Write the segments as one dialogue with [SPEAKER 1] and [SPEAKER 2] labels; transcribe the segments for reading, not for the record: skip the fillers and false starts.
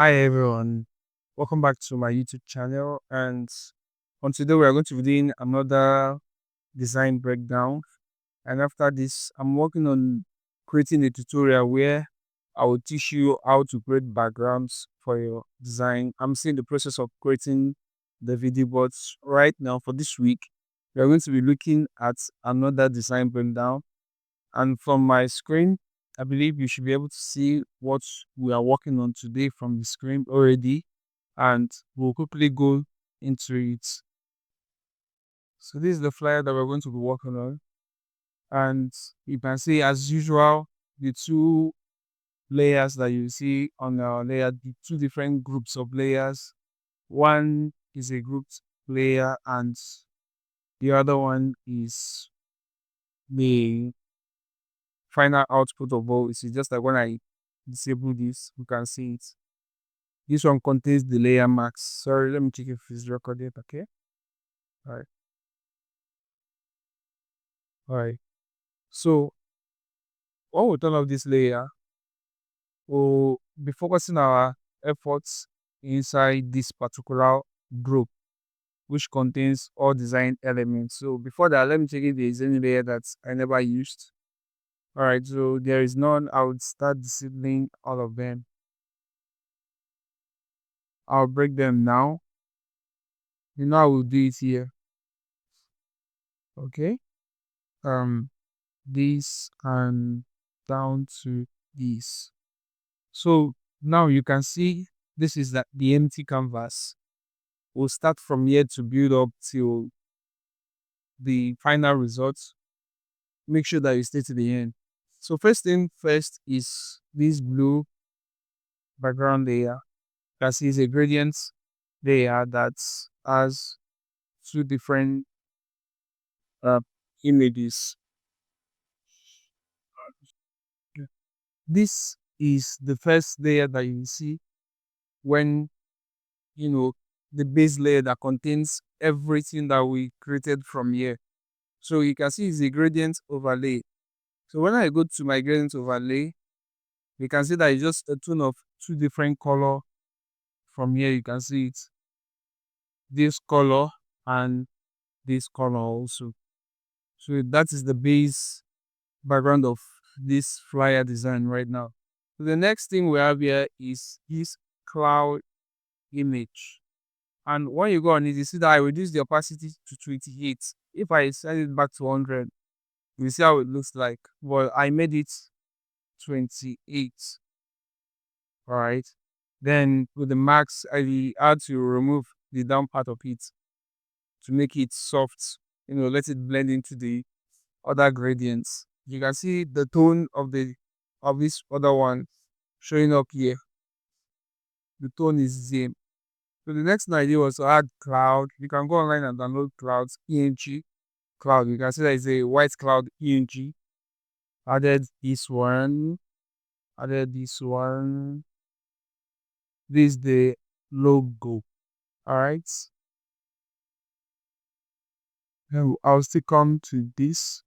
[SPEAKER 1] Hi everyone, welcome back to my YouTube channel. And on today, we are going to be doing another design breakdown. And after this, I'm working on creating a tutorial where I will teach you how to create backgrounds for your design. I'm still in the process of creating the video, but right now for this week, we are going to be looking at another design breakdown. And from my screen, I believe you should be able to see what we are working on today from the screen already. And we'll quickly go into it. So this is the flyer that we're going to be working on. And you can see, as usual, the two layers that you see on our layer, the two different groups of layers. One is a grouped layer and the other one is the final output of all. It's just like when I disable this, you can see it. This one contains the layer max. Sorry, let me check if it's recorded. Okay. All right. All right. So when we turn off this layer, we'll be focusing our efforts inside this particular group, which contains all design elements. So before that, let me check if there is any layer that I never used. All right. So there is none. I would start disabling all of them. I'll break them now. I will do it here. Okay. Um, this and down to this. So now you can see this is the empty canvas. We'll start from here to build up till the final results. Make sure that you stay to the end. So first thing first is this blue background layer. You can see it's a gradient layer that has two different uh, images. This is the first layer that you see when you know the base layer that contains everything that we created from here. So you can see it's a gradient overlay. So when I go to my gradient overlay, you can see that it's just a tone of two different color. From here you can see it, this color and this color also. So that is the base background of this flyer design right now. So the next thing we have here is this cloud image. And when you go on it, you see that I reduce the opacity to 28. If I set it back to 100, you see how it looks like. Well, I made it 28. All right. Then with the max, I had to remove the down part of it to make it soft. Let it blend into the other gradients. You can see the tone of this other one showing up here. The tone is the same. So the next thing I did was to add cloud. You can go online and download clouds, ENG cloud. You can see that it's a white cloud ENG. Added this one. Added this one. This is the logo. All right. Then I'll still come to this.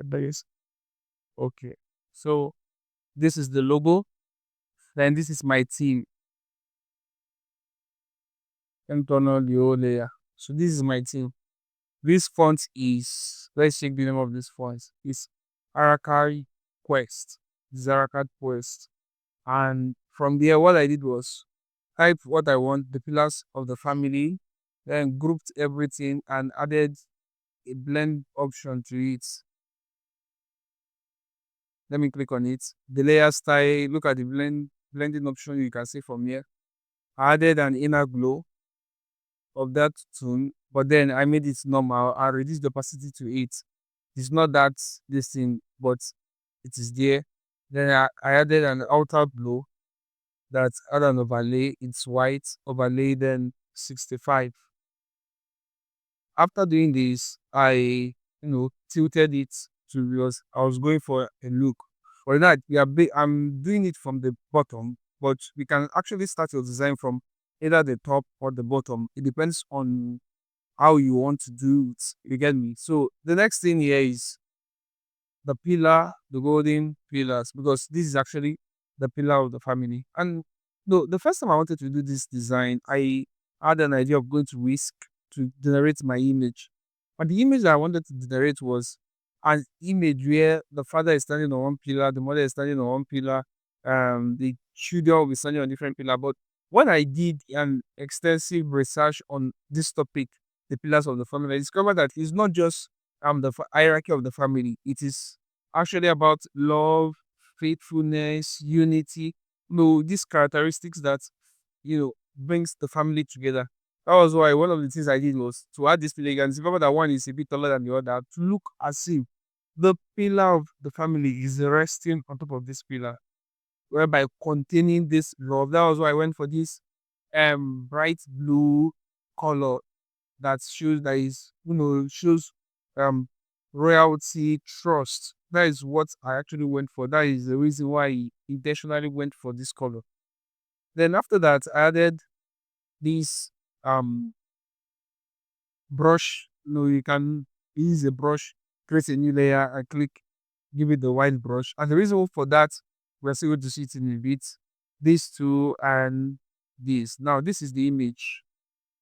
[SPEAKER 1] This. Okay. So this is the logo. Then this is my team. And turn on the whole layer. So this is my team. This font is, let's check the name of this font. It's Arakari Quest. Zarakat Quest. And from there, what I did was type what I want, the pillars of the family, then grouped everything and added a blend option to it. Let me click on it. The layer style, look at the blending option you can see from here. I added an inner glow of that tone, but then I made it normal. I reduced the opacity to 8. It's not that this thing, but it is there. Then I added an outer glow that add an overlay. It's white overlay, then 65. After doing this, I tilted it to because I was going for a look. For that, I'm doing it from the bottom, but we can actually start your design from either the top or the bottom. It depends on how you want to do it. You get me? So the next thing here is the pillar, the golden pillars, because this is actually the pillar of the family. And No, the first time I wanted to do this design, I had an idea of going to Whisk to generate my image. But the image that I wanted to generate was an image where the father is standing on one pillar, the mother is standing on one pillar, the children will be standing on different pillar. But when I did an extensive research on this topic, the pillars of the family, I discovered that it's not just hierarchy of the family. It is actually about love, faithfulness, unity, these characteristics that brings the family together. That was why one of the things I did was to add this pillar. You can discover that one is a bit taller than the other to look as if the pillar of the family is resting on top of this pillar, whereby containing this love. That was why I went for this bright blue color that shows that is shows um royalty, trust. That is what I actually went for. That is the reason why I intentionally went for this color. Then after that, I added this um brush. You can use a brush, create a new layer, and click, give it the white brush. And the reason for that, we're still going to see it in a bit. These two and this. Now, this is the image,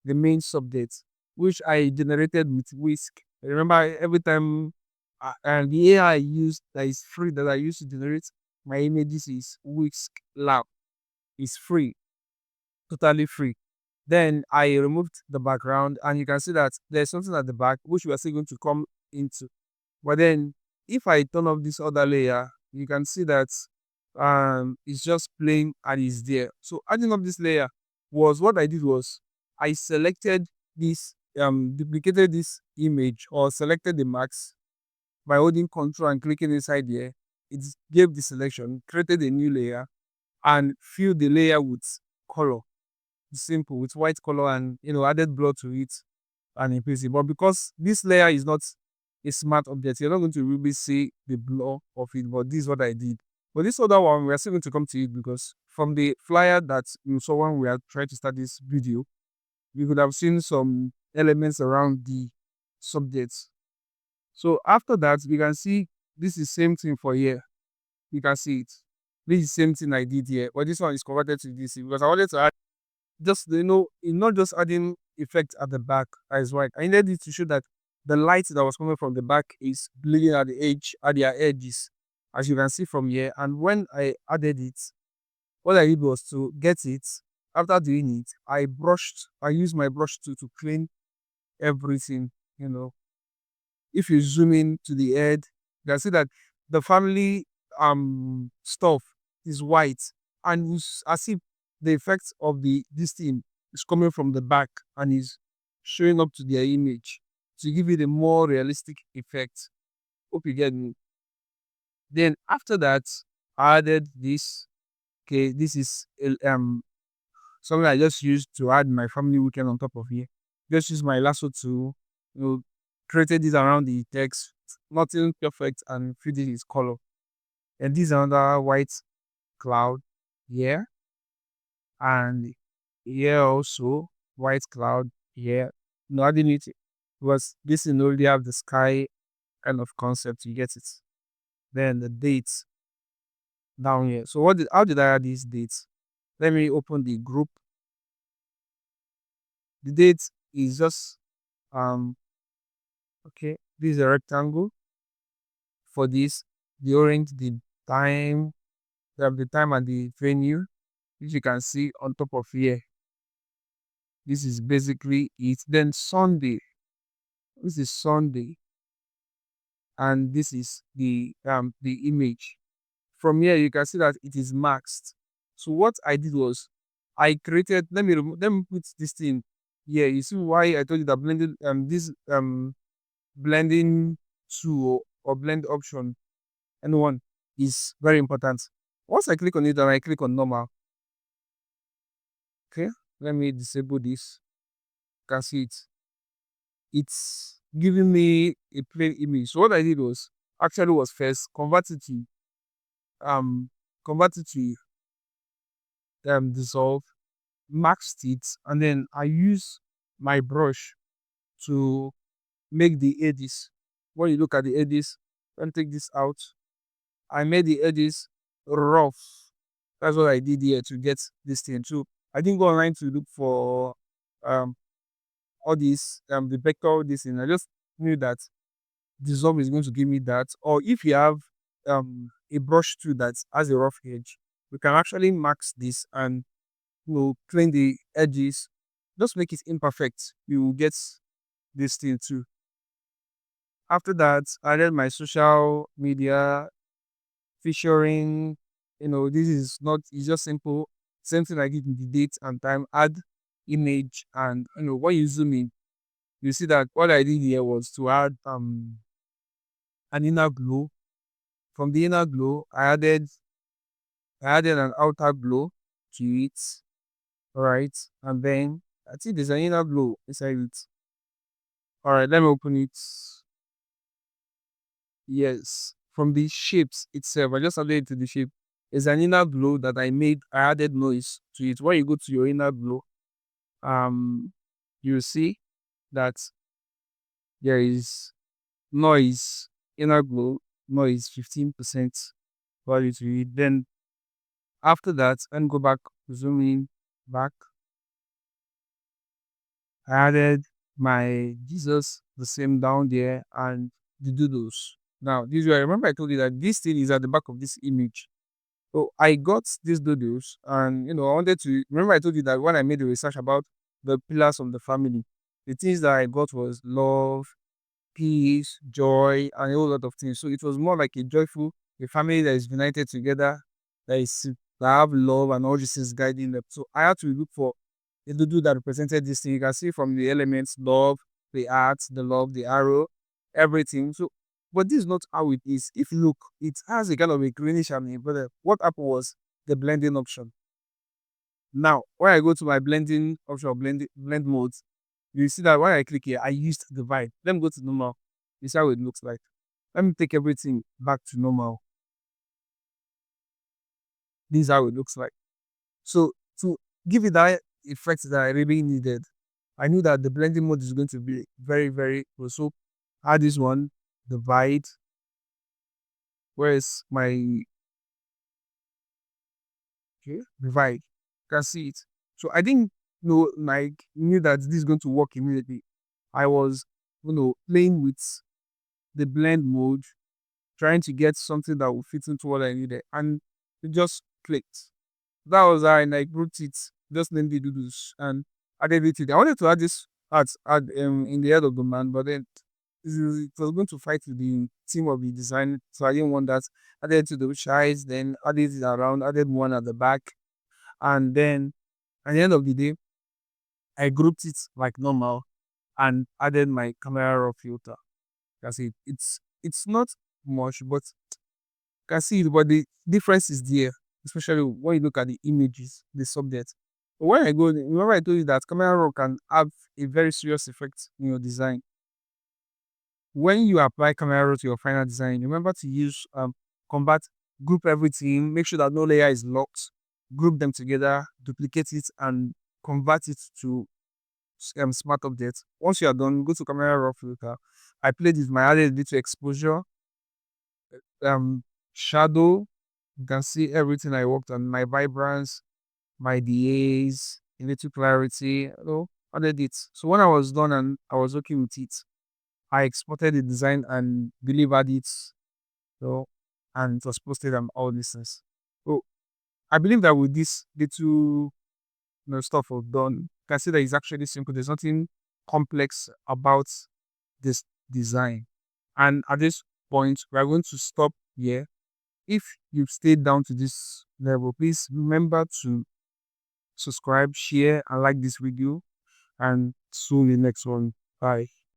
[SPEAKER 1] the main subject, which I generated with Whisk. Remember, every time and the AI I used that is free that I used to generate my images is Whisk Lab. It's free, totally free. Then I removed the background, and you can see that there's something at the back which we are still going to come into. But then if I turn off this other layer, you can see that it's just plain and it's there. So adding up this layer was what I did was I selected this duplicated this image or selected the max by holding control and clicking inside there. It gave the selection, created a new layer, and filled the layer with color. Simple with white color, and added blur to it and increase it. But because this layer is not a smart object, you're not going to really see the blur of it. But this is what I did. But this other one, we are still going to come to it because from the flyer that you saw when we are trying to start this video, we could have seen some elements around the subjects. So after that, we can see this is same thing for here. You can see it. This is the same thing I did here, but this one is converted to this because I wanted to add just in not just adding effect at the back as well. I needed it to show that the light that was coming from the back is bleeding at the edge, at their edges, as you can see from here. And when I added it, what I did was to get it. After doing it, I used my brush to clean everything. You know, if you zoom in to the head, you can see that the family stuff is white, and it's as if the effects of the this thing is coming from the back and is showing up to their image to give it a more realistic effect. Hope you get me. Then after that, I added this. Okay, this is something I just used to add my family weekend on top of here. Just use my lasso to you know created this around the text, nothing perfect, and filled it with color. And this is another white cloud here, and here also white cloud here. No, I didn't need it because this already have the sky kind of concept. You get it. Then the dates down here. So how did I add these dates? Let me open the group. The date is just okay. This is a rectangle for this. The orange, the time, the time and the venue, which you can see on top of here. This is basically it. Then Sunday. This is Sunday, and this is the image. From here, you can see that it is maxed. So what I did was I created. Let me put this thing here. You see why I told you that blending this blending tool or blend option N1 is very important. Once I click on it and I click on normal, okay, let me disable this. You can see it. It's giving me a plain image. So what I did was actually was first um convert it to dissolve, maxed it, and then I use my brush to make the edges. When you look at the edges, let me take this out. I made the edges rough. That's what I did here to get this thing. So I didn't go online to look for um all these the vector this thing. I just knew that Dissolve is going to give me that. Or if you have a brush tool that has a rough edge, we can actually max this and clean the edges. Just make it imperfect. You will get this thing too. After that, I added my social media featuring, this is not, it's just simple. Same thing I did in the date and time, add image, and when you zoom in, you see that what I did here was to add an inner glow. From the inner glow, I added an outer glow to it. Alright. And then I think there's an inner glow inside it. Alright, let me open it. Yes. From the shapes itself, I just added it to the shape. It's an inner glow that I made. I added noise to it. When you go to your inner glow, um, you see that there is noise, inner glow, noise 15% value to it. Then after that, and go back, zoom in back. I added my Jesus, the same down there, and the doodles. Now, this way, I remember I told you that this thing is at the back of this image. So I got these doodles, and I wanted to remember I told you that when I made the research about the pillars of the family, the things that I got was love, peace, joy, and a whole lot of things. So it was more like a joyful, a family that is united together, that have love and all these things guiding them. So I had to look for a doodle that represented this thing. You can see from the elements, love, the art, the love, the arrow, everything. So, but this is not how it is. If you look, it has a kind of a greenish and but what happened was the blending option. Now, when I go to my blending option, blend modes, you see that when I click here, I used divide. Let me go to normal. You see how it looks like. Let me take everything back to normal. This is how it looks like. So to give it that effect that I really needed, I knew that the blending mode is going to be very, very cool. So add this one, divide. Where is my okay? Divide. You can see it. So I didn't know like knew that this is going to work immediately. I was, playing with the blend mode, trying to get something that would fit into what I needed. And it just clicked. That was how I like wrote it, just named the doodles and added it to it. I wanted to add this add in the head of the man, but then it was going to fight with the team of the design, so I didn't want that. Added to the sides, then added it around, added one at the back, and then at the end of the day, I grouped it like normal and added my camera raw filter. That's it. It's not much, but can see it, but the difference is there, especially when you look at the images, the subject. But when I go, remember I told you that camera raw can have a very serious effect in your design. When you apply camera raw to your final design, remember to use combat, group everything, make sure that no layer is locked, group them together, duplicate it, and convert it to smart objects. Once you are done, go to camera raw filter. I played with my added little exposure, um, shadow. You can see everything I worked on, my vibrance, my DAs, a little clarity, added it. So when I was done and I was working with it, I exported the design and delivered it, and it was posted on all these things. So I believe that with this little stuff I've done, you can see that it's actually simple. There's nothing complex about this design. And at this point, we're going to stop here. If you've stayed down to this level, please remember to subscribe, share, and like this video. And soon the next one. Bye.